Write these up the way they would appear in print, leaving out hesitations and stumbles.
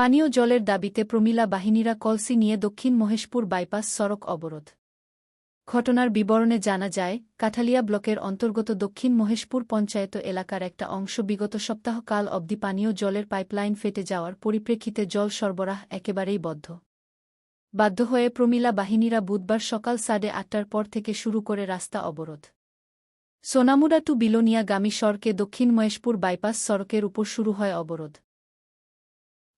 পানীয় জলের দাবিতে প্রমিলা বাহিনীরা কলসি নিয়ে দক্ষিণ মহেশপুর বাইপাস সড়ক অবরোধ। ঘটনার বিবরণে জানা যায়, কাঠালিয়া ব্লকের অন্তর্গত দক্ষিণ মহেশপুর পঞ্চায়েত এলাকার একটা অংশ বিগত সপ্তাহকাল অবধি পানীয় জলের পাইপলাইন ফেটে যাওয়ার পরিপ্রেক্ষিতে জল সরবরাহ একেবারেই বন্ধ। বাধ্য হয়ে প্রমিলা বাহিনীরা বুধবার সকাল 8:30টার পর থেকে শুরু করে রাস্তা অবরোধ। সোনামুড়া টু বিলোনিয়াগামী সড়কে দক্ষিণ মহেশপুর বাইপাস সড়কের উপর শুরু হয় অবরোধ।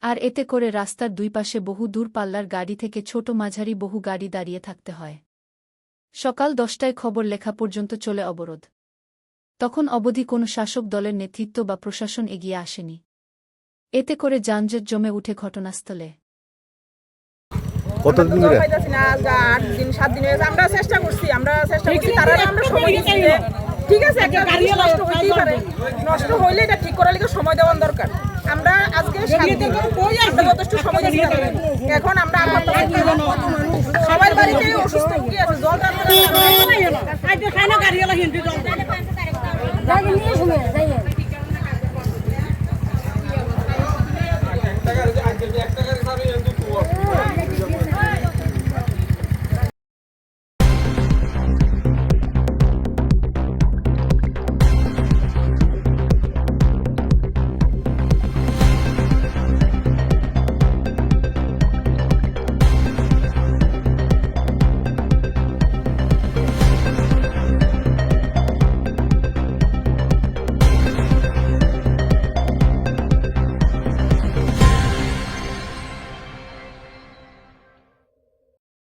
আর এতে করে রাস্তার দুই পাশে বহু দূর পাল্লার গাড়ি থেকে ছোট মাঝারি বহু গাড়ি দাঁড়িয়ে থাকতে হয়। সকাল 10টায় খবর লেখা পর্যন্ত চলে অবরোধ। তখন অবধি কোনো শাসক দলের নেতৃত্ব বা প্রশাসন এগিয়ে আসেনি। এতে করে যানজট জমে উঠে ঘটনাস্থলে। কতদিন ধরে? 8 দিন 7 দিন হয়েছে। আমরা চেষ্টা করছি তারা আমরা সময় দিচ্ছি। ঠিক আছে, একটা গাড়ি নষ্ট হইতেই পারে, নষ্ট হইলে এটা ঠিক করার লিগে সময় দেওয়ার দরকার। আমরা আজকে 7 দিন যথেষ্ট সময় দিচ্ছি। এখন আমরা সবার বাড়িতে অসুস্থ কি আছে, জল টানতে